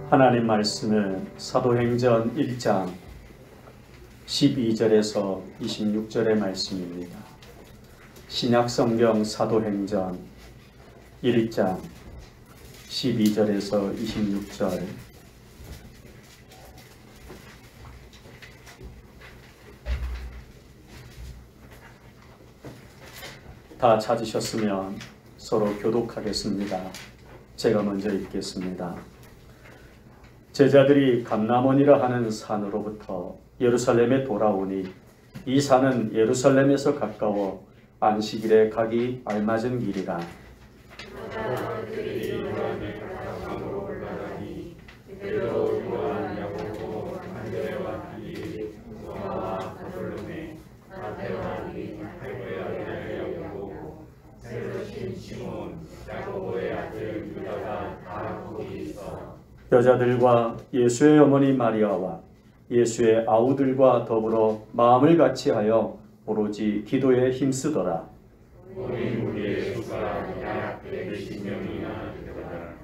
하나님 말씀은 사도행전 1장 12절에서 26절의 말씀입니다. 신약성경 사도행전 1장 12절에서 26절. 다 찾으셨으면 서로 교독하겠습니다. 제가 먼저 읽겠습니다. 제자들이 감람원이라 하는 산으로부터 예루살렘에 돌아오니 이 산은 예루살렘에서 가까워 안식일에 가기 알맞은 길이라. 여자들과 예수의 어머니 마리아와 예수의 아우들과 더불어 마음을 같이하여 오로지 기도에 힘쓰더라. 우리의 수가 약 120명이나 되더라.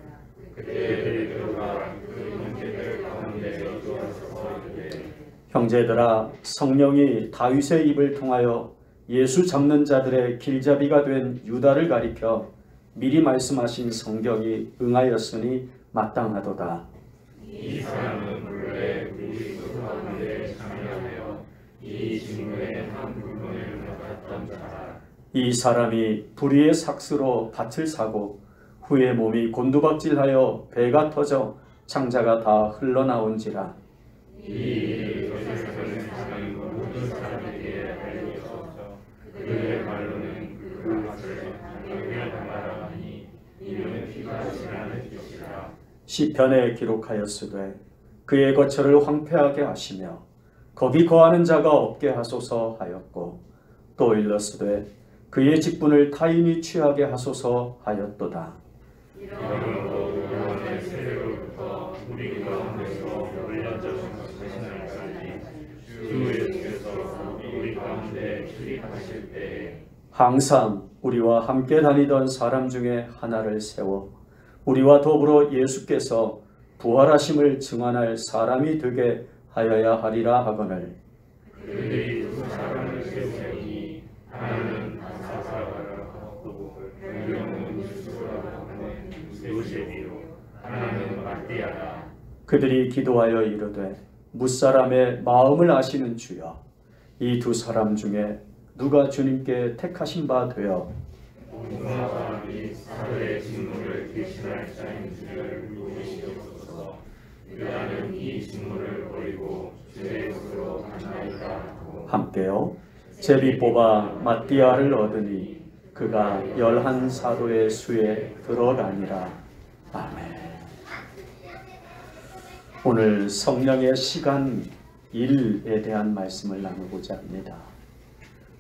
그때 베드로가 그 형제들 가운데서 주어서 이르되, 형제들아, 성령이 다윗의 입을 통하여 예수 잡는 자들의 길잡이가 된 유다를 가리켜 미리 말씀하신 성경이 응하였으니 마땅하도다. 이 사람은 본래 우리 가운데 참여하여 이 직무에 한 부분을 맡았던 자라. 이 사람이 불의의 삭스로 밭을 사고 후에 몸이 곤두박질하여 배가 터져 창자가 다 흘러나온지라. 이 일을 거기서는 사는 모든 사람에게 알려서 그의 말로는 그 밭을 당하라 하니 이는 피가 지나는 것이라. 시편에 기록하였으되 그의 거처를 황폐하게 하시며 거기 거하는 자가 없게 하소서 하였고, 또 일렀으되 그의 직분을 타인이 취하게 하소서 하였도다. 이러므로 구원의 세례로부터 우리 가운데서 올려져서 사신 날까지 주 예수께서 우리 가운데 출입하실 때에 항상 우리와 함께 다니던 사람 중에 하나를 세워 우리와 더불어 예수께서 부활하심을 증언할 사람이 되게 하여야 하리라 하거늘. 그들이 두 사람을 세우니 하나는 사사라고 하고 유명은 유수라고 하는 요셉이요 하나는 마띠아라. 그들이 기도하여 이르되, 무사람의 마음을 아시는 주여, 이 두 사람 중에 누가 주님께 택하신 바 되어 공사와 및 사도의 직무를 대신할 자인 줄을 보시옵소서. 유다는 이 직무를 버리고 주의 곳으로 가나이다 하고 함께요. 제비 뽑아 마띠아를 얻으니 그가 11사도의 수에 들어가니라. 아멘. 오늘 성령의 시간 1에 대한 말씀을 나누고자 합니다.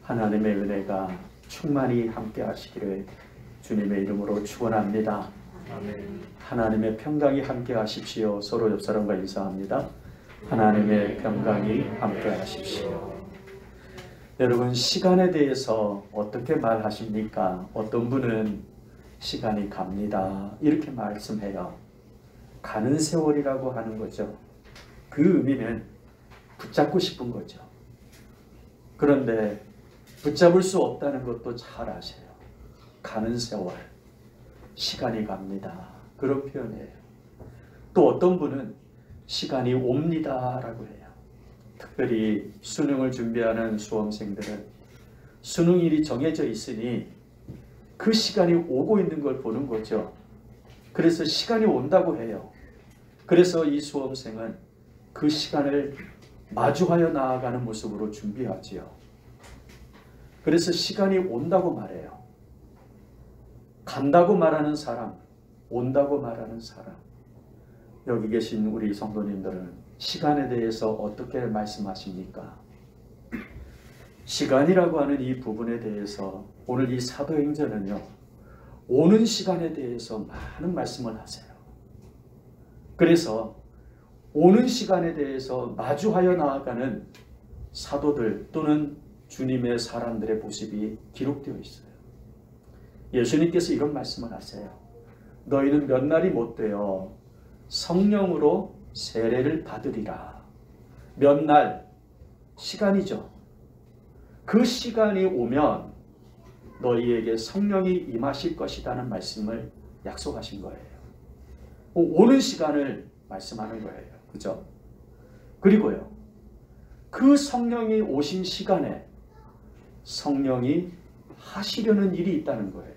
하나님의 은혜가 충만히 함께 하시기를 주님의 이름으로 축원합니다. 아멘. 하나님의 평강이 함께 하십시오. 서로 옆 사람과 인사합니다. 하나님의 평강이 함께 하십시오. 여러분, 시간에 대해서 어떻게 말하십니까? 어떤 분은 시간이 갑니다 이렇게 말씀해요. 가는 세월이라고 하는 거죠. 그 의미는 붙잡고 싶은 거죠. 그런데 붙잡을 수 없다는 것도 잘 아세요. 가는 세월, 시간이 갑니다 그런 표현이에요. 또 어떤 분은 시간이 옵니다 라고 해요. 특별히 수능을 준비하는 수험생들은 수능일이 정해져 있으니 그 시간이 오고 있는 걸 보는 거죠. 그래서 시간이 온다고 해요. 그래서 이 수험생은 그 시간을 마주하여 나아가는 모습으로 준비하지요. 그래서 시간이 온다고 말해요. 간다고 말하는 사람, 온다고 말하는 사람. 여기 계신 우리 성도님들은 시간에 대해서 어떻게 말씀하십니까? 시간이라고 하는 이 부분에 대해서 오늘 이 사도행전은요, 오는 시간에 대해서 많은 말씀을 하세요. 그래서 오는 시간에 대해서 마주하여 나아가는 사도들 또는 주님의 사람들의 모습이 기록되어 있어요. 예수님께서 이런 말씀을 하세요. 너희는 몇 날이 못 되어 성령으로 세례를 받으리라. 몇 날 시간이죠. 그 시간이 오면 너희에게 성령이 임하실 것이라는 말씀을 약속하신 거예요. 오는 시간을 말씀하는 거예요. 그죠? 그리고요, 그 성령이 오신 시간에 성령이 하시려는 일이 있다는 거예요.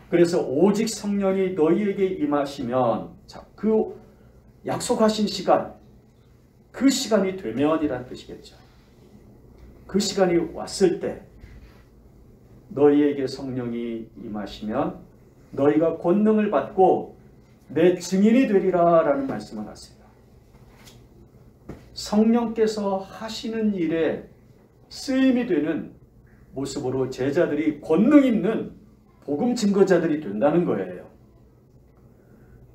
그래서 오직 성령이 너희에게 임하시면, 자, 그 약속하신 시간, 그 시간이 되면이라는 뜻이겠죠. 그 시간이 왔을 때 너희에게 성령이 임하시면 너희가 권능을 받고 내 증인이 되리라 라는 말씀을 하세요. 성령께서 하시는 일에 쓰임이 되는 모습으로 제자들이 권능 있는 복음 증거자들이 된다는 거예요.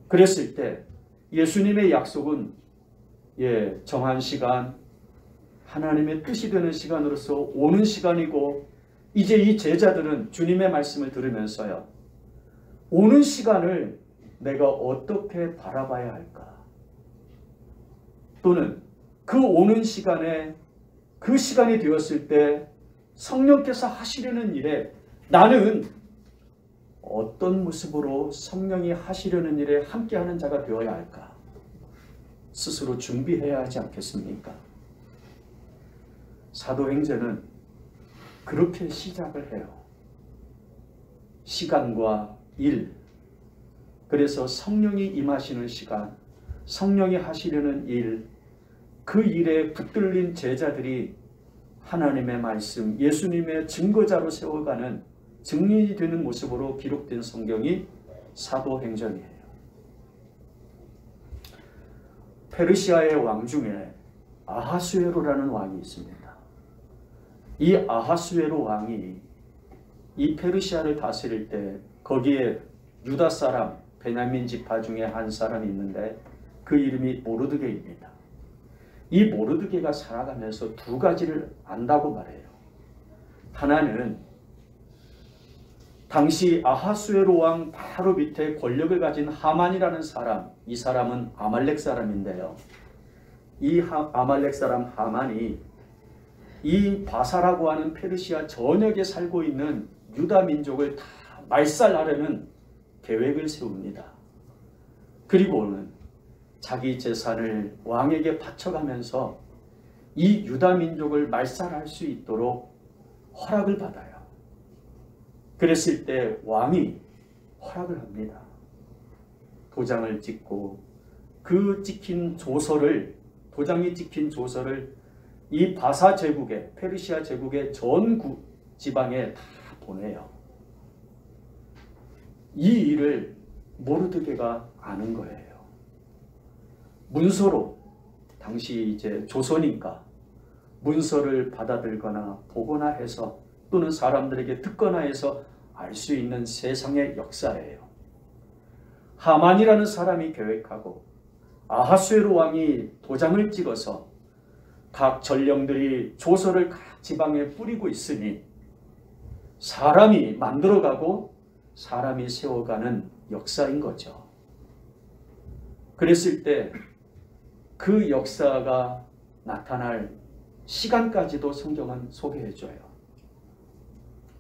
그랬을 때 예수님의 약속은 정한 시간, 하나님의 뜻이 되는 시간으로서 오는 시간이고, 이제 이 제자들은 주님의 말씀을 들으면서요, 오는 시간을 내가 어떻게 바라봐야 할까? 또는 그 오는 시간에, 그 시간이 되었을 때 성령께서 하시려는 일에 나는 어떤 모습으로 성령이 하시려는 일에 함께하는 자가 되어야 할까? 스스로 준비해야 하지 않겠습니까? 사도행전은 그렇게 시작을 해요. 시간과 일, 그래서 성령이 임하시는 시간, 성령이 하시려는 일, 그 일에 붙들린 제자들이 하나님의 말씀, 예수님의 증거자로 세워가는 증인이 되는 모습으로 기록된 성경이 사도행전이에요. 페르시아의 왕 중에 아하수에로라는 왕이 있습니다. 이 아하수에로 왕이 이 페르시아를 다스릴 때 거기에 유다 사람, 베냐민 지파 중에 한 사람이 있는데 그 이름이 모르드게입니다. 이 모르드게가 살아가면서 두 가지를 안다고 말해요. 하나는 당시 아하수에로 왕 바로 밑에 권력을 가진 하만이라는 사람, 이 사람은 아말렉 사람인데요. 이 아말렉 사람 하만이 이 바사라고 하는 페르시아 전역에 살고 있는 유다 민족을 다 말살하려는 계획을 세웁니다. 그리고는 자기 재산을 왕에게 바쳐가면서 이 유다 민족을 말살할 수 있도록 허락을 받아요. 그랬을 때 왕이 허락을 합니다. 도장을 찍고 그 찍힌 조서를, 도장이 찍힌 조서를 이 바사 제국의, 페르시아 제국의 전 지방에 다 보내요. 이 일을 모르드게가 아는 거예요. 문서로, 당시 이제 조서니까 문서를 받아들거나 보거나 해서, 또는 사람들에게 듣거나 해서 알 수 있는 세상의 역사예요. 하만이라는 사람이 계획하고 아하수에로 왕이 도장을 찍어서 각 전령들이 조서를 각 지방에 뿌리고 있으니 사람이 만들어가고 사람이 세워가는 역사인 거죠. 그랬을 때 그 역사가 나타날 시간까지도 성경은 소개해줘요.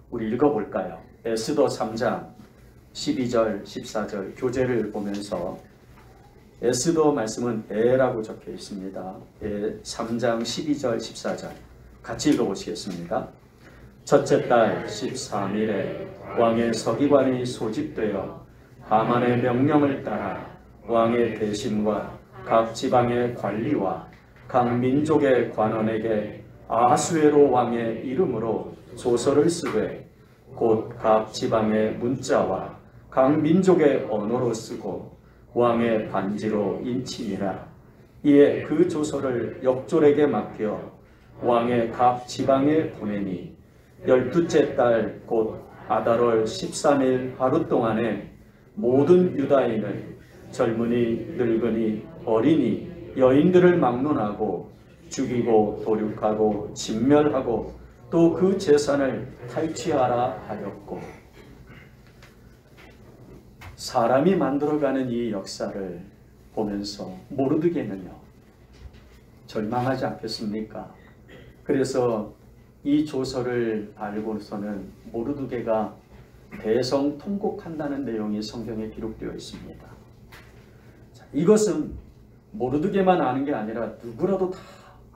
우리 읽어볼까요? 에스더 3장 12절 14절 교재를 보면서, 에스더 말씀은 에라고 적혀 있습니다. 3장 12절 14절 같이 읽어보시겠습니다. 첫째 달 13일에 왕의 서기관이 소집되어 하만의 명령을 따라 왕의 대신과 각 지방의 관리와 각 민족의 관원에게 아하수에로 왕의 이름으로 조서를 쓰되 곧 각 지방의 문자와 각 민족의 언어로 쓰고 왕의 반지로 인치니라. 이에 그 조서를 역졸에게 맡겨 왕의 각 지방에 보내니 12째 달 곧 아달월 13일 하루 동안에 모든 유다인을 젊은이, 늙은이, 어린이, 여인들을 막론하고 죽이고 도륙하고 진멸하고 또 그 재산을 탈취하라 하였고, 사람이 만들어가는 이 역사를 보면서 모르드게는요, 절망하지 않겠습니까? 그래서 이 조서를 알고서는 모르드게가 대성통곡한다는 내용이 성경에 기록되어 있습니다. 자, 이것은 모르드게만 아는 게 아니라 누구라도 다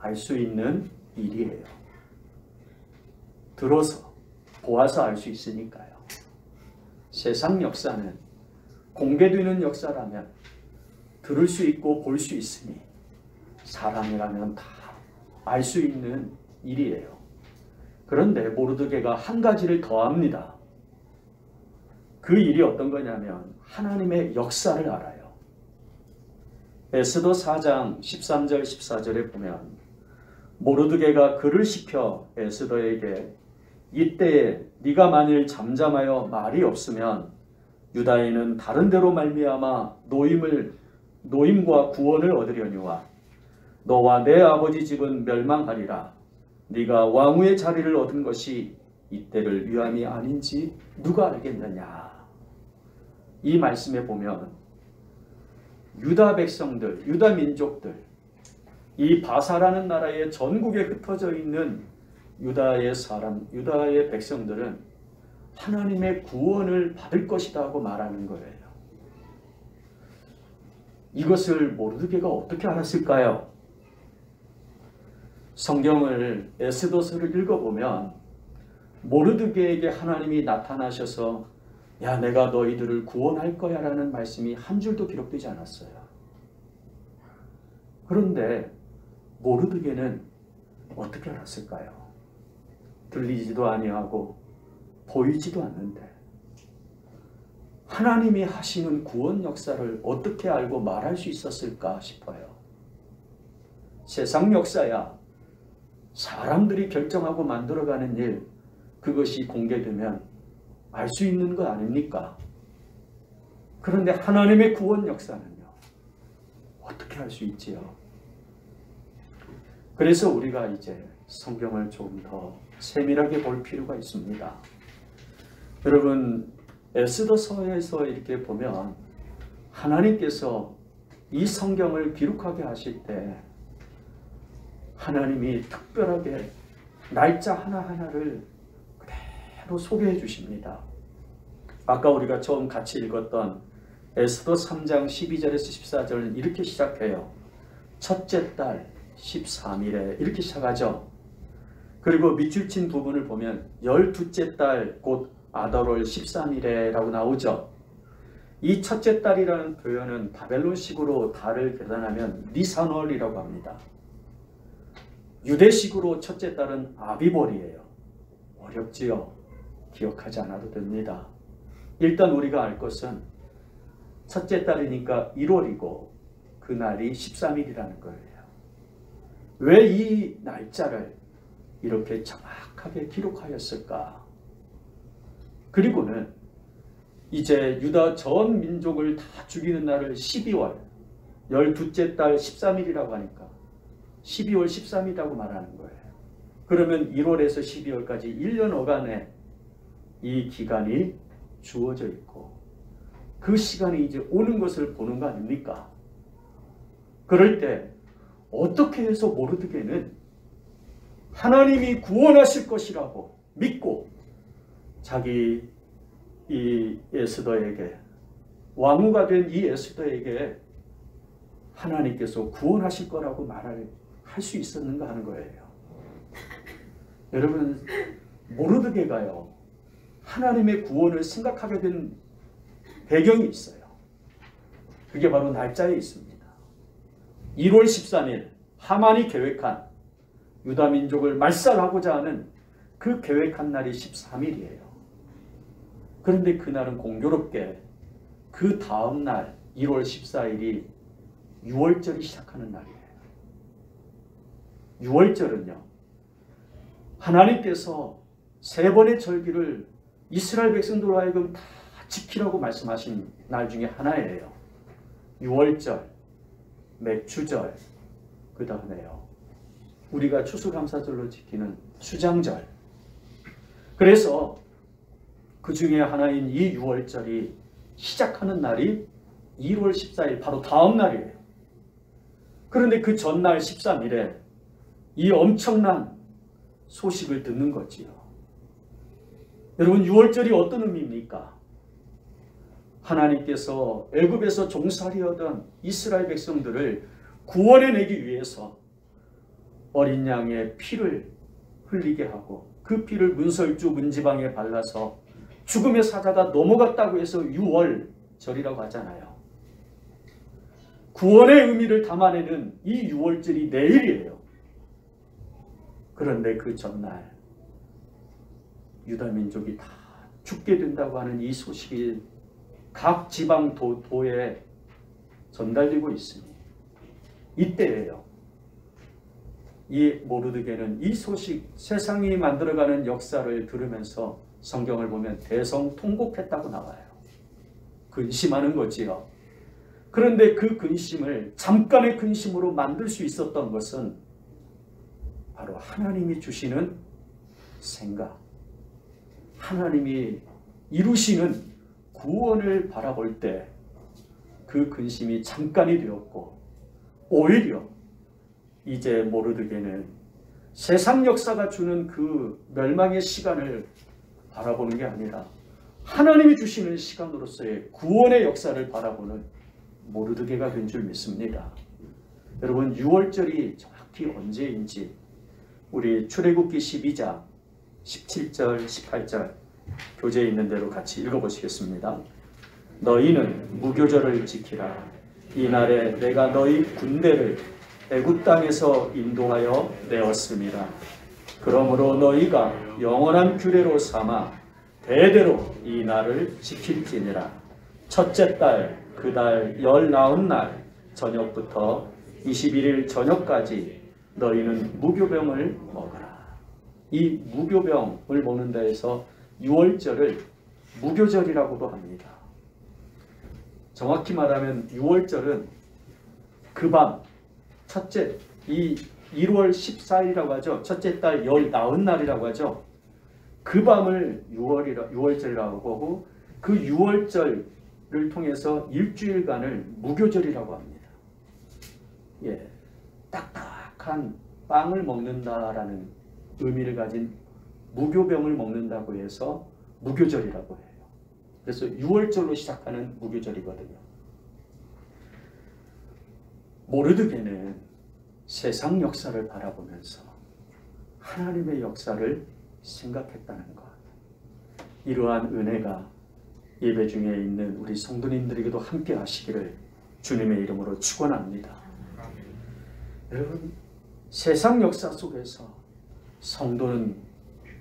알 수 있는 일이에요. 들어서 보아서 알 수 있으니까요. 세상 역사는 공개되는 역사라면 들을 수 있고 볼 수 있으니 사람이라면 다 알 수 있는 일이에요. 그런데 모르드게가 한 가지를 더합니다. 그 일이 어떤 거냐면 하나님의 역사를 알아요. 에스더 4장 13절 14절에 보면 모르드게가 글을 시켜 에스더에게 이때에 네가 만일 잠잠하여 말이 없으면 유다인은 다른 데로 말미암아 노임과 구원을 얻으려니와 너와 내 아버지 집은 멸망하리라. 네가 왕후의 자리를 얻은 것이 이때를 위함이 아닌지 누가 알겠느냐. 이 말씀에 보면 유다 백성들, 유다 민족들, 이 바사라는 나라의 전국에 흩어져 있는 유다의 백성들은 하나님의 구원을 받을 것이다 하고 말하는 거예요. 이것을 모르드게가 어떻게 알았을까요? 성경을 에스더서를 읽어보면 모르드게에게 하나님이 나타나셔서 야, 내가 너희들을 구원할 거야 라는 말씀이 한 줄도 기록되지 않았어요. 그런데 모르드게는 어떻게 알았을까요? 들리지도 아니하고 보이지도 않는데 하나님이 하시는 구원 역사를 어떻게 알고 말할 수 있었을까 싶어요. 세상 역사야 사람들이 결정하고 만들어가는 일, 그것이 공개되면 알 수 있는 것 아닙니까? 그런데 하나님의 구원 역사는요, 어떻게 알 수 있지요? 그래서 우리가 이제 성경을 조금 더 세밀하게 볼 필요가 있습니다. 여러분, 에스더서에서 이렇게 보면 하나님께서 이 성경을 기록하게 하실 때 하나님이 특별하게 날짜 하나하나를 그대로 소개해 주십니다. 아까 우리가 처음 같이 읽었던 에스더 3장 12절에서 14절은 이렇게 시작해요. 첫째 달 13일에 이렇게 시작하죠. 그리고 밑줄 친 부분을 보면 12째 달 곧 아달월 13일에 라고 나오죠. 이 첫째 달이라는 표현은 바벨론식으로 달을 계산하면 니산월이라고 합니다. 유대식으로 첫째 달은 아비벌이에요. 어렵지요? 기억하지 않아도 됩니다. 일단 우리가 알 것은 첫째 달이니까 1월이고 그날이 13일이라는 거예요. 왜 이 날짜를 이렇게 정확하게 기록하였을까? 그리고는 이제 유다 전 민족을 다 죽이는 날을 12월 12째 달 13일이라고 하니까 12월 13일이라고 말하는 거예요. 그러면 1월에서 12월까지 1년 어간에 이 기간이 주어져 있고 그 시간이 이제 오는 것을 보는 거 아닙니까? 그럴 때 어떻게 해서 모르드게는 하나님이 구원하실 것이라고 믿고 자기 이 에스더에게, 왕후가 된 이 에스더에게 하나님께서 구원하실 거라고 말할 수 있었는가 하는 거예요. 여러분, 모르드게가요 하나님의 구원을 생각하게 된 배경이 있어요. 그게 바로 날짜에 있습니다. 1월 13일 하만이 계획한 유다 민족을 말살하고자 하는 그 계획한 날이 13일이에요. 그런데 그날은 공교롭게 그 다음 날 1월 14일이 유월절이 시작하는 날이에요. 유월절은요, 하나님께서 세 번의 절기를 이스라엘 백성들로 하여금 다 지키라고 말씀하신 날 중에 하나예요. 유월절, 맥추절, 그 다음에요 우리가 추수감사절로 지키는 수장절. 그래서 그 중에 하나인 이 유월절이 시작하는 날이 2월 14일 바로 다음 날이에요. 그런데 그 전날 13일에 이 엄청난 소식을 듣는 거지요. 여러분, 6월절이 어떤 의미입니까? 하나님께서 애굽에서 종살이하던 이스라엘 백성들을 구원해내기 위해서 어린 양의 피를 흘리게 하고 그 피를 문설주 문지방에 발라서 죽음의 사자가 넘어갔다고 해서 6월절이라고 하잖아요. 구원의 의미를 담아내는 이 6월절이 내일이에요. 그런데 그 전날 유다 민족이 다 죽게 된다고 하는 이 소식이 각 지방 도에 전달되고 있으니 이때예요. 이 모르드게는 이 소식, 세상이 만들어가는 역사를 들으면서 성경을 보면 대성통곡했다고 나와요. 근심하는 거지요. 그런데 그 근심을 잠깐의 근심으로 만들 수 있었던 것은 바로 하나님이 주시는 생각, 하나님이 이루시는 구원을 바라볼 때 그 근심이 잠깐이 되었고, 오히려 이제 모르드게는 세상 역사가 주는 그 멸망의 시간을 바라보는 게 아니라 하나님이 주시는 시간으로서의 구원의 역사를 바라보는 모르드게가 된 줄 믿습니다. 여러분, 6월절이 정확히 언제인지 우리 출애굽기 12장 17절 18절 교재에 있는 대로 같이 읽어보시겠습니다. 너희는 무교절을 지키라. 이날에 내가 너희 군대를 애굽 땅에서 인도하여 내었음이라. 그러므로 너희가 영원한 규례로 삼아 대대로 이 날을 지킬지니라. 첫째 달 그 달 19날 저녁부터 21일 저녁까지 너희는 무교병을 먹어라. 이 무교병을 먹는 데에서 6월절을 무교절이라고도 합니다. 정확히 말하면 6월절은 그 밤, 첫째, 이 1월 14일이라고 하죠. 첫째 달 19날이라고 하죠. 그 밤을 6월절이라고 하고 그 6월절을 통해서 일주일간을 무교절이라고 합니다. 예, 딱딱한 빵을 먹는다라는 의미를 가진 무교병을 먹는다고 해서 무교절이라고 해요. 그래서 6월절로 시작하는 무교절이거든요. 모르드게는 세상 역사를 바라보면서 하나님의 역사를 생각했다는 것. 이러한 은혜가 예배 중에 있는 우리 성도님들에게도 함께 하시기를 주님의 이름으로 축원합니다. 여러분, 세상 역사 속에서 성도는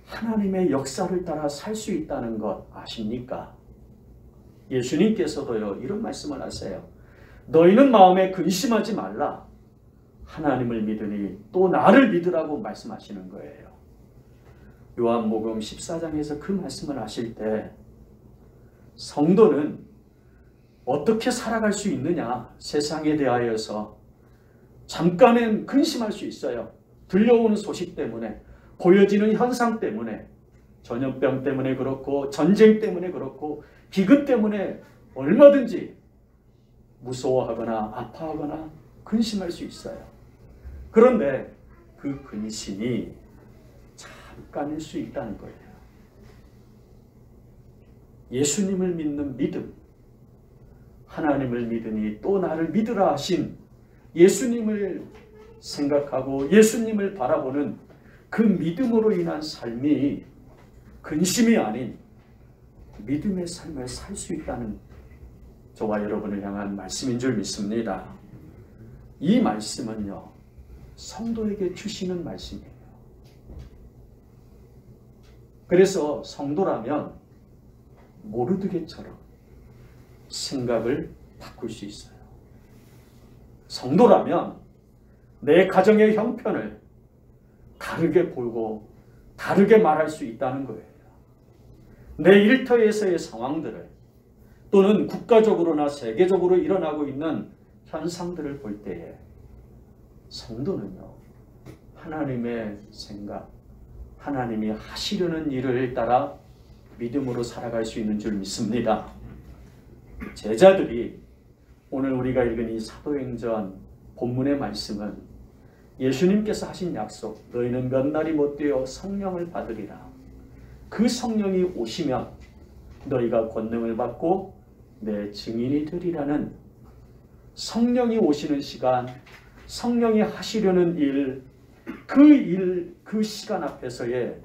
하나님의 역사를 따라 살 수 있다는 것 아십니까? 예수님께서도요, 이런 말씀을 하세요. 너희는 마음에 근심하지 말라. 하나님을 믿으니 또 나를 믿으라고 말씀하시는 거예요. 요한복음 14장에서 그 말씀을 하실 때 성도는 어떻게 살아갈 수 있느냐, 세상에 대하여서 잠깐은 근심할 수 있어요. 들려오는 소식 때문에, 보여지는 현상 때문에, 전염병 때문에 그렇고 전쟁 때문에 그렇고 기근 때문에 얼마든지 무서워하거나 아파하거나 근심할 수 있어요. 그런데 그 근심이 잠깐일 수 있다는 거예요. 예수님을 믿는 믿음, 하나님을 믿으니 또 나를 믿으라 하신 예수님을 생각하고 예수님을 바라보는 그 믿음으로 인한 삶이 근심이 아닌 믿음의 삶을 살 수 있다는 저와 여러분을 향한 말씀인 줄 믿습니다. 이 말씀은요, 성도에게 주시는 말씀이에요. 그래서 성도라면 모르드게처럼 생각을 바꿀 수 있어요. 성도라면 내 가정의 형편을 다르게 보고 다르게 말할 수 있다는 거예요. 내 일터에서의 상황들을 또는 국가적으로나 세계적으로 일어나고 있는 현상들을 볼 때에 성도는요, 하나님의 생각, 하나님이 하시려는 일을 따라 믿음으로 살아갈 수 있는 줄 믿습니다. 제자들이 오늘 우리가 읽은 이 사도행전 본문의 말씀은 예수님께서 하신 약속, 너희는 몇 날이 못되어 성령을 받으리라. 그 성령이 오시면 너희가 권능을 받고 내 증인이 되리라는 성령이 오시는 시간, 성령이 하시려는 일, 그 시간 앞에서의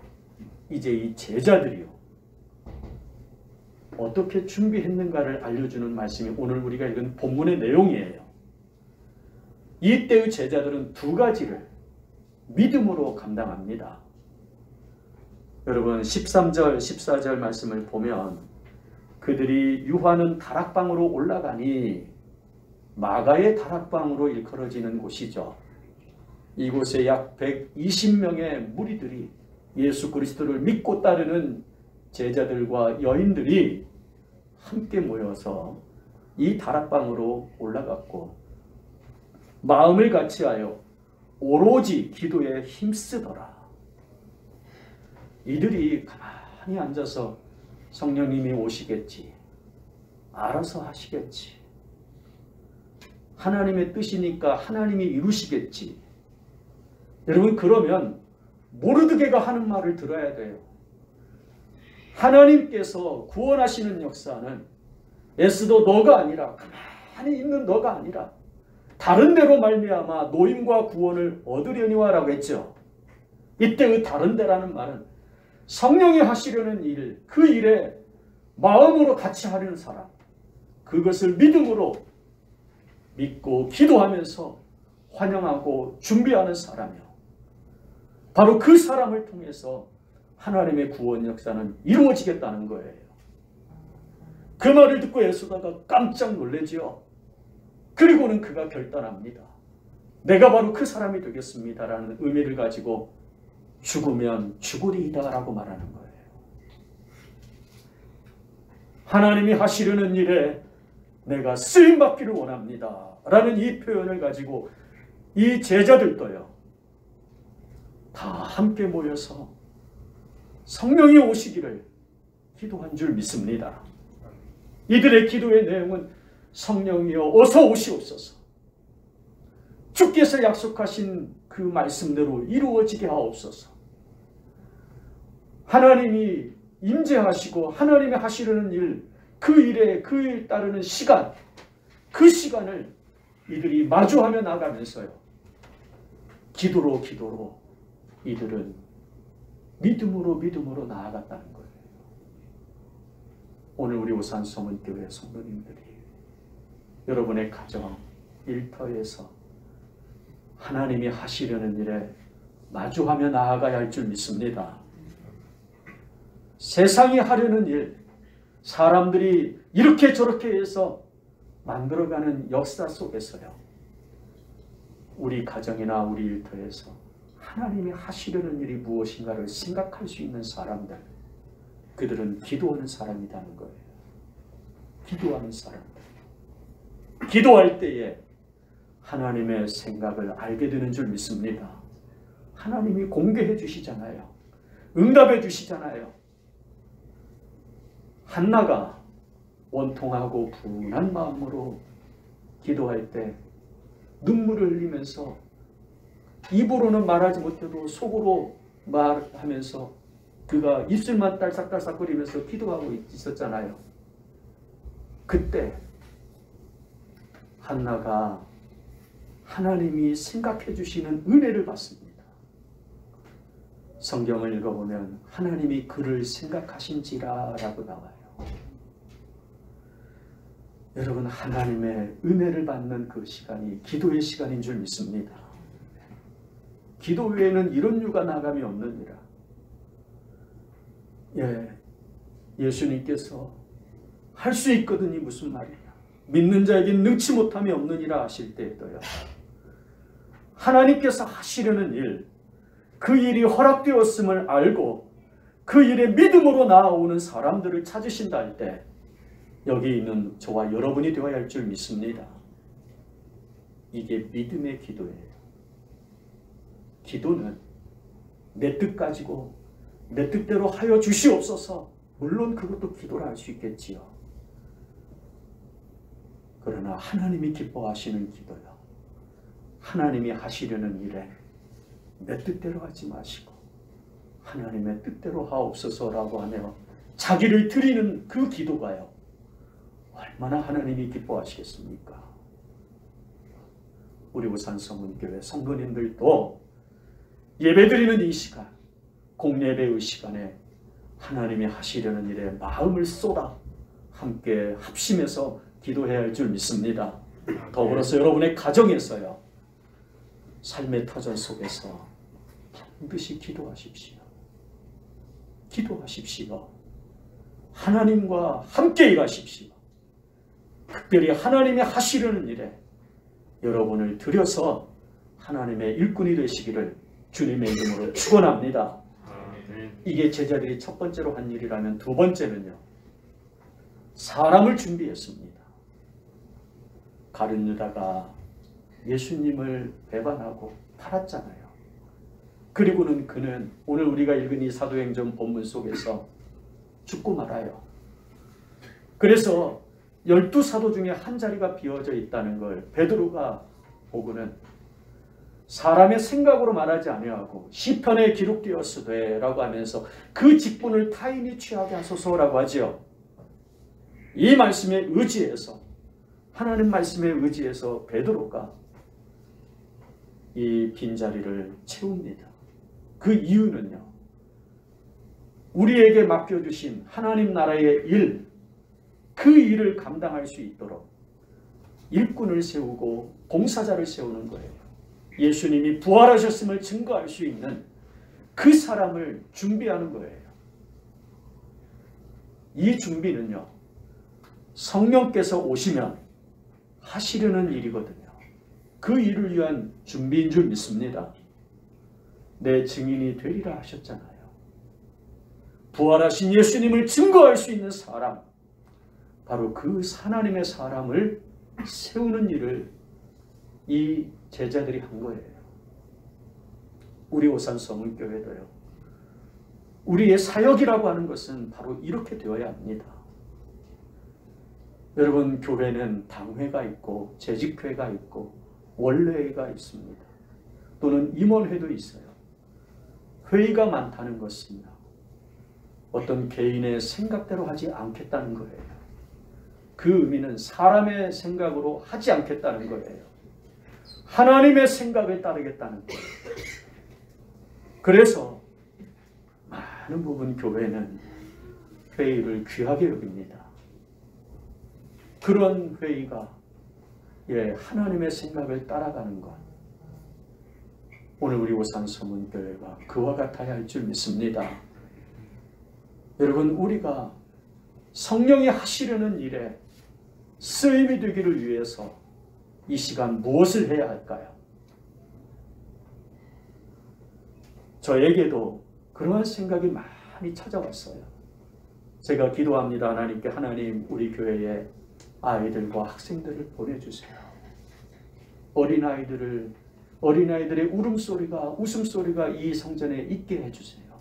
이제 이 제자들이요. 어떻게 준비했는가를 알려주는 말씀이 오늘 우리가 읽은 본문의 내용이에요. 이때의 제자들은 두 가지를 믿음으로 감당합니다. 여러분 13절, 14절 말씀을 보면 그들이 유하는 다락방으로 올라가니 마가의 다락방으로 일컬어지는 곳이죠. 이곳에 약 120명의 무리들이 예수 그리스도를 믿고 따르는 제자들과 여인들이 함께 모여서 이 다락방으로 올라갔고 마음을 같이하여 오로지 기도에 힘쓰더라. 이들이 가만히 앉아서 성령님이 오시겠지, 알아서 하시겠지, 하나님의 뜻이니까 하나님이 이루시겠지. 여러분 그러면 모르드게가 하는 말을 들어야 돼요. 하나님께서 구원하시는 역사는 에스더 너가 아니라, 가만히 있는 너가 아니라 다른 데로 말미암아 노임과 구원을 얻으려니와 라고 했죠. 이때 그 다른 데라는 말은 성령이 하시려는 일, 그 일에 마음으로 같이 하려는 사람, 그것을 믿음으로 믿고 기도하면서 환영하고 준비하는 사람이요. 바로 그 사람을 통해서 하나님의 구원 역사는 이루어지겠다는 거예요. 그 말을 듣고 에스더가 깜짝 놀라지요. 그리고는 그가 결단합니다. 내가 바로 그 사람이 되겠습니다라는 의미를 가지고 죽으면 죽으리이다 라고 말하는 거예요. 하나님이 하시려는 일에 내가 쓰임받기를 원합니다 라는 이 표현을 가지고 이 제자들도요, 다 함께 모여서 성령이 오시기를 기도한 줄 믿습니다. 이들의 기도의 내용은 성령이여 어서 오시옵소서, 주께서 약속하신 그 말씀대로 이루어지게 하옵소서, 하나님이 임재하시고 하나님이 하시려는 일, 그 일에 그 일 따르는 시간, 그 시간을 이들이 마주하며 나가면서요, 기도로 이들은 믿음으로 나아갔다는 거예요. 오늘 우리 오산 성은교회 성도님들이 여러분의 가정, 일터에서 하나님이 하시려는 일에 마주하며 나아가야 할 줄 믿습니다. 세상이 하려는 일, 사람들이 이렇게 저렇게 해서 만들어가는 역사 속에서요, 우리 가정이나 우리 일터에서 하나님이 하시려는 일이 무엇인가를 생각할 수 있는 사람들, 그들은 기도하는 사람이라는 거예요. 기도하는 사람들. 기도할 때에 하나님의 생각을 알게 되는 줄 믿습니다. 하나님이 공개해 주시잖아요. 응답해 주시잖아요. 한나가 원통하고 분한 마음으로 기도할 때 눈물을 흘리면서 입으로는 말하지 못해도 속으로 말하면서 그가 입술만 딸싹딸싹거리면서 기도하고 있었잖아요. 그때 한나가 하나님이 생각해 주시는 은혜를 받습니다. 성경을 읽어보면 하나님이 그를 생각하신지라 라고 나와요. 여러분, 하나님의 은혜를 받는 그 시간이 기도의 시간인 줄 믿습니다. 기도 외에는 이런 유가 나감이 없느니라. 예수님께서 할 수 있거든이 무슨 말이냐, 믿는 자에겐 능치 못함이 없느니라 하실 때에도요, 하나님께서 하시려는 일, 그 일이 허락되었음을 알고 그 일에 믿음으로 나아오는 사람들을 찾으신다 할 때 여기 있는 저와 여러분이 되어야 할 줄 믿습니다. 이게 믿음의 기도예요. 기도는 내 뜻 가지고 내 뜻대로 하여 주시옵소서, 물론 그것도 기도를 할 수 있겠지요. 그러나 하나님이 기뻐하시는 기도요. 하나님이 하시려는 일에 내 뜻대로 하지 마시고 하나님의 뜻대로 하옵소서라고 하며 자기를 드리는 그 기도가요. 얼마나 하나님이 기뻐하시겠습니까? 우리 우산성문교회 성도님들도 예배드리는 이 시간, 공예배의 시간에 하나님이 하시려는 일에 마음을 쏟아 함께 합심해서 기도해야 할 줄 믿습니다. 더불어서 여러분의 가정에서요, 삶의 터전 속에서 반드시 기도하십시오. 기도하십시오. 하나님과 함께 일하십시오. 특별히 하나님이 하시려는 일에 여러분을 들여서 하나님의 일꾼이 되시기를 주님의 이름으로 축원합니다. 이게 제자들이 첫 번째로 한 일이라면 두 번째는요, 사람을 준비했습니다. 가룟 유다가 예수님을 배반하고 팔았잖아요. 그리고는 그는 오늘 우리가 읽은 이 사도행전 본문 속에서 죽고 말아요. 그래서 12사도 중에 한 자리가 비어져 있다는 걸 베드로가 보고는 사람의 생각으로 말하지 아니하고 시편에 기록되었으되 라고 하면서 그 직분을 타인이 취하게 하소서라고 하지요. 이 말씀에 의지해서, 하나님 말씀에 의지해서 베드로가 이 빈자리를 채웁니다. 그 이유는요, 우리에게 맡겨주신 하나님 나라의 일, 그 일을 감당할 수 있도록 일꾼을 세우고 봉사자를 세우는 거예요. 예수님이 부활하셨음을 증거할 수 있는 그 사람을 준비하는 거예요. 이 준비는요, 성령께서 오시면 하시려는 일이거든요. 그 일을 위한 준비인 줄 믿습니다. 내 증인이 되리라 하셨잖아요. 부활하신 예수님을 증거할 수 있는 사람, 바로 그 하나님의 사람을 세우는 일을 이 제자들이 한 거예요. 우리 오산성문교회도요, 우리의 사역이라고 하는 것은 바로 이렇게 되어야 합니다. 여러분, 교회는 당회가 있고 재직회가 있고 원례회가 있습니다. 또는 임원회도 있어요. 회의가 많다는 것은 어떤 개인의 생각대로 하지 않겠다는 거예요. 그 의미는 사람의 생각으로 하지 않겠다는 거예요. 하나님의 생각에 따르겠다는 거예요. 그래서 많은 부분 교회는 회의를 귀하게 여깁니다. 그런 회의가 하나님의 생각을 따라가는 것, 오늘 우리 오산서문교회가 그와 같아야 할 줄 믿습니다. 여러분, 우리가 성령이 하시려는 일에 쓰임이 되기를 위해서 이 시간 무엇을 해야 할까요? 저에게도 그러한 생각이 많이 찾아왔어요. 제가 기도합니다. 하나님께, 하나님, 우리 교회에 아이들과 학생들을 보내주세요. 어린아이들의 울음소리가, 웃음소리가 이 성전에 있게 해주세요.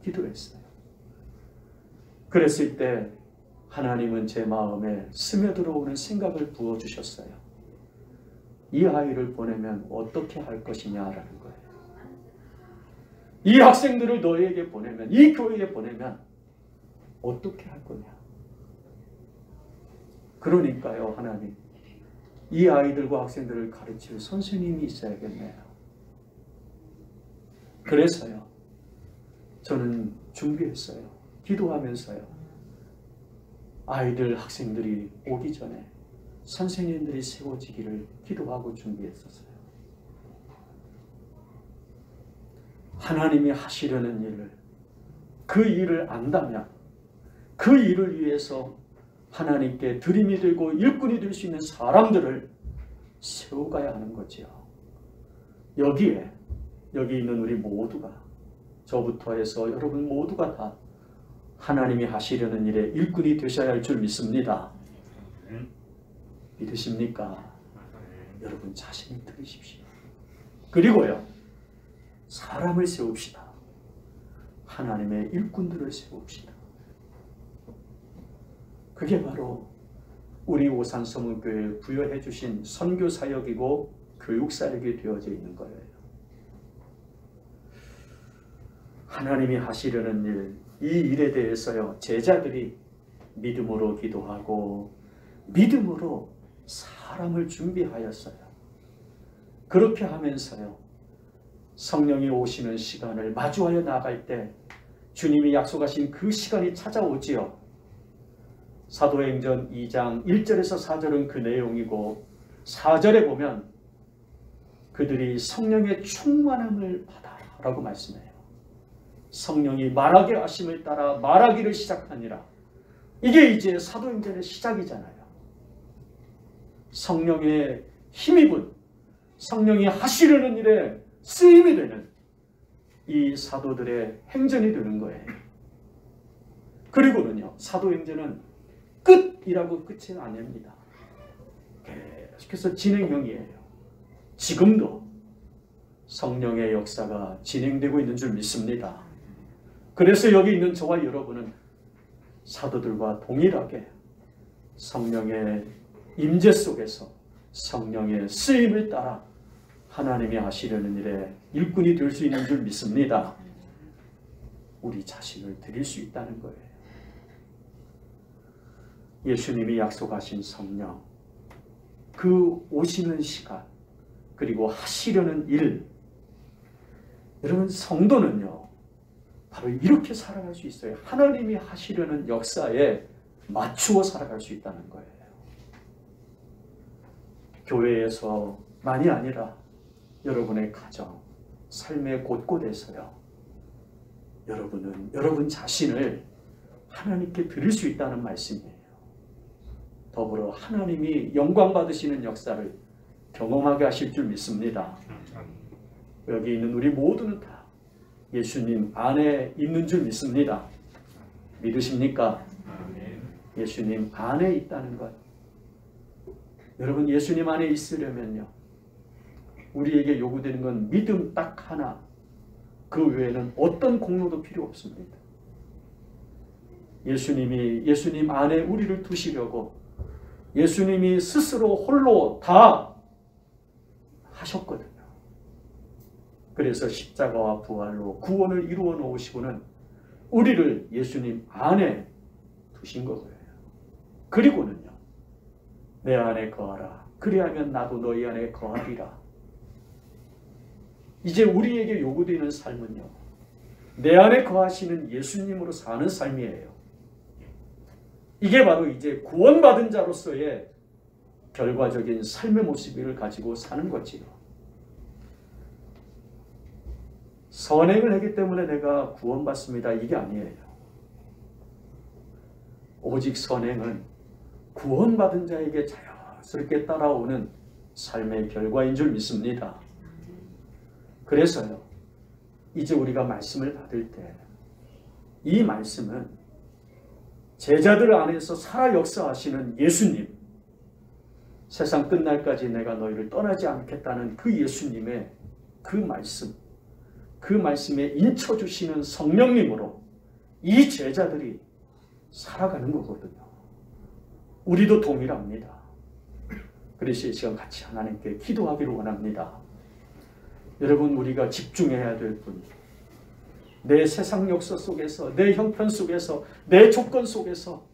기도했어요. 그랬을 때 하나님은 제 마음에 스며들어오는 생각을 부어주셨어요. 이 아이를 보내면 어떻게 할 것이냐라는 거예요. 이 학생들을 너희에게 보내면, 이 교회에 보내면 어떻게 할 거냐. 그러니까요, 하나님, 이 아이들과 학생들을 가르칠 선생님이 있어야겠네요. 그래서요, 저는 준비했어요. 기도하면서요, 아이들, 학생들이 오기 전에 선생님들이 세워지기를 기도하고 준비했었어요. 하나님이 하시려는 일을, 그 일을 안다면 그 일을 위해서 하나님께 드림이 되고 일꾼이 될 수 있는 사람들을 세워가야 하는 거지요. 여기 있는 우리 모두가, 저부터 해서 여러분 모두가 다 하나님이 하시려는 일에 일꾼이 되셔야 할 줄 믿습니다. 믿으십니까? 여러분 자신을 들으십시오. 그리고요, 사람을 세웁시다. 하나님의 일꾼들을 세웁시다. 그게 바로 우리 오산서문교회에 부여해 주신 선교사역이고 교육사역이 되어져 있는 거예요. 하나님이 하시려는 일, 이 일에 대해서요, 제자들이 믿음으로 기도하고 믿음으로 사람을 준비하였어요. 그렇게 하면서요, 성령이 오시는 시간을 마주하여 나갈 때 주님이 약속하신 그 시간이 찾아오지요. 사도행전 2장 1절에서 4절은 그 내용이고 4절에 보면 그들이 성령의 충만함을 받아라고 말씀해요. 성령이 말하게 하심을 따라 말하기를 시작하니라. 이게 이제 사도행전의 시작이잖아요. 성령의 힘입은, 성령이 하시려는 일에 쓰임이 되는 이 사도들의 행전이 되는 거예요. 그리고는요, 사도행전은 끝이라고 끝이 아닙니다. 계속해서 진행형이에요. 지금도 성령의 역사가 진행되고 있는 줄 믿습니다. 그래서 여기 있는 저와 여러분은 사도들과 동일하게 성령의 임재 속에서 성령의 쓰임을 따라 하나님이 하시려는 일에 일꾼이 될 수 있는 줄 믿습니다. 우리 자신을 드릴 수 있다는 거예요. 예수님이 약속하신 성령, 그 오시는 시간, 그리고 하시려는 일, 여러분 성도는요 바로 이렇게 살아갈 수 있어요. 하나님이 하시려는 역사에 맞추어 살아갈 수 있다는 거예요. 교회에서만이 아니라 여러분의 가정, 삶의 곳곳에서요, 여러분은 여러분 자신을 하나님께 드릴 수 있다는 말씀이에요. 더불어 하나님이 영광 받으시는 역사를 경험하게 하실 줄 믿습니다. 여기 있는 우리 모두는 다 예수님 안에 있는 줄 믿습니다. 믿으십니까? 예수님 안에 있다는 것. 여러분, 예수님 안에 있으려면요, 우리에게 요구되는 건 믿음 딱 하나, 그 외에는 어떤 공로도 필요 없습니다. 예수님 안에 우리를 두시려고 예수님이 스스로 홀로 다 하셨거든요. 그래서 십자가와 부활로 구원을 이루어 놓으시고는 우리를 예수님 안에 두신 거예요. 그리고는요, 내 안에 거하라. 그리하면 나도 너희 안에 거하리라. 이제 우리에게 요구되는 삶은요, 내 안에 거하시는 예수님으로 사는 삶이에요. 이게 바로 이제 구원받은 자로서의 결과적인 삶의 모습을 가지고 사는 거지요. 선행을 하기 때문에 내가 구원받습니다, 이게 아니에요. 오직 선행은 구원받은 자에게 자연스럽게 따라오는 삶의 결과인 줄 믿습니다. 그래서요, 이제 우리가 말씀을 받을 때 이 말씀은 제자들 안에서 살아 역사하시는 예수님, 세상 끝날까지 내가 너희를 떠나지 않겠다는 그 예수님의 그 말씀, 그 말씀에 인쳐주시는 성령님으로 이 제자들이 살아가는 거거든요. 우리도 동일합니다. 그래서 이 시간 같이 하나님께 기도하기를 원합니다. 여러분, 우리가 집중해야 될 분, 내 세상 역사 속에서, 내 형편 속에서, 내 조건 속에서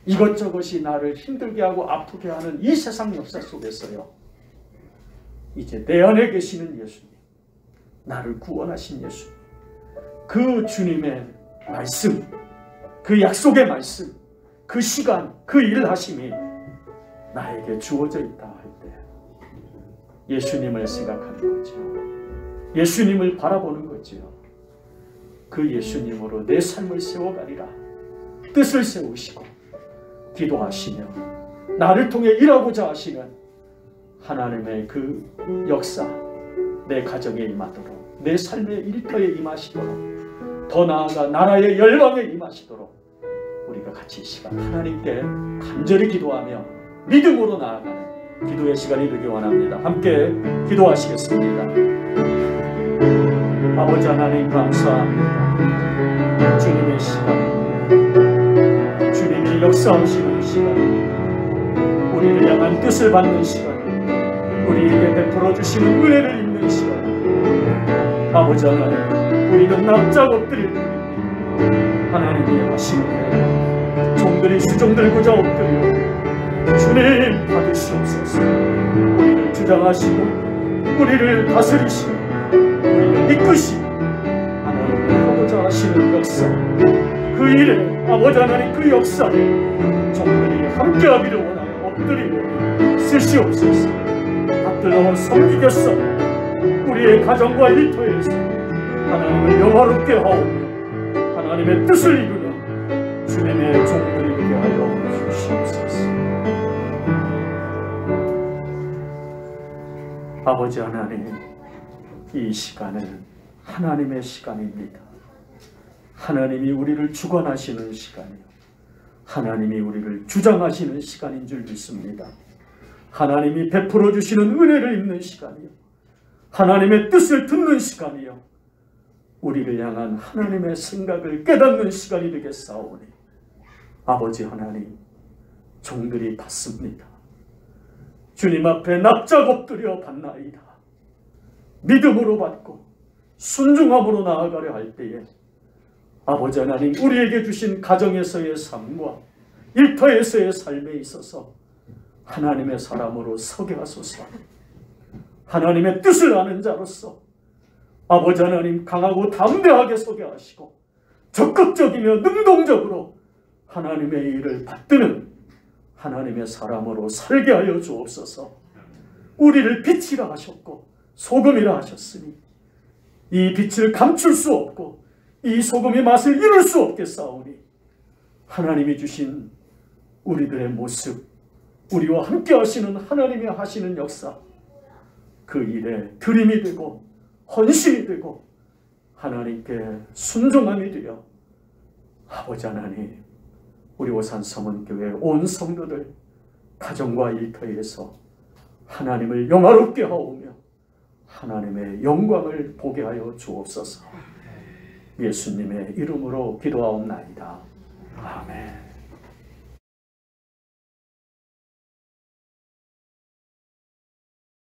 이것저것이 나를 힘들게 하고 아프게 하는 이 세상 역사 속에서요, 이제 내 안에 계시는 예수님, 나를 구원하신 예수님, 그 주님의 말씀, 그 약속의 말씀, 그 시간, 그 일하심이 나에게 주어져 있다 할 때 예수님을 생각하는 거죠. 예수님을 바라보는 거지요. 그 예수님으로 내 삶을 세워가리라 뜻을 세우시고 기도하시며 나를 통해 일하고자 하시는 하나님의 그 역사 내 가정에 임하도록, 내 삶의 일터에 임하시도록, 더 나아가 나라의 열방에 임하시도록 우리가 같이 이 시간 하나님께 간절히 기도하며 믿음으로 나아가는 기도의 시간이 되기 원합니다. 함께 기도하시겠습니다. 아버지 하나님, 감사합니다. 주님의 시간, 주님이 역사하시는 시간, 우리를 향한 뜻을 받는 시간, 우리에게 베풀어 주시는 은혜를 입는 시간. 아버지 하나님, 우리는 납작 엎드릴 뿐입니다. 하나님이 하시는 일, 종들이 수종 들고자 엎드려 주님 받으시옵소서. 우리를 주장하시고 우리를 다스리시고 우리를 이끄시고 하나님이 하고자 하시는 역사, 그 일에 아버지 하나님 그 역사에 종들이 함께하기를 원하여 엎드리고 쓰시옵소서. 받들어 섬기겠어. 우리의 가정과 일터에서 하나님을 영화롭게 하오며 하나님의 뜻을 이루는 주님의 종들이 되게 하여 주시옵소서. 아버지 하나님, 이 시간은 하나님의 시간입니다. 하나님이 우리를 주관하시는 시간이요, 하나님이 우리를 주장하시는 시간인 줄 믿습니다. 하나님이 베풀어 주시는 은혜를 입는 시간이요, 하나님의 뜻을 듣는 시간이요, 우리를 향한 하나님의 생각을 깨닫는 시간이 되겠사오니 아버지 하나님, 종들이 받습니다. 주님 앞에 납작 엎드려 받나이다. 믿음으로 받고 순종함으로 나아가려 할 때에 아버지 하나님, 우리에게 주신 가정에서의 삶과 일터에서의 삶에 있어서 하나님의 사람으로 서게 하소서. 하나님의 뜻을 아는 자로서 아버지 하나님, 강하고 담대하게 서게 하시고 적극적이며 능동적으로 하나님의 일을 받드는 하나님의 사람으로 살게 하여 주옵소서. 우리를 빛이라 하셨고 소금이라 하셨으니 이 빛을 감출 수 없고 이 소금의 맛을 이룰 수 없겠사오니 하나님이 주신 우리들의 모습, 우리와 함께 하시는 하나님이 하시는 역사, 그 일에 드림이 되고 헌신이 되고 하나님께 순종함이 되어 아버지 하나님, 우리 오산 서문교회 온 성도들 가정과 일터에서 하나님을 영화롭게 하오며 하나님의 영광을 보게 하여 주옵소서. 예수님의 이름으로 기도하옵나이다. 아멘.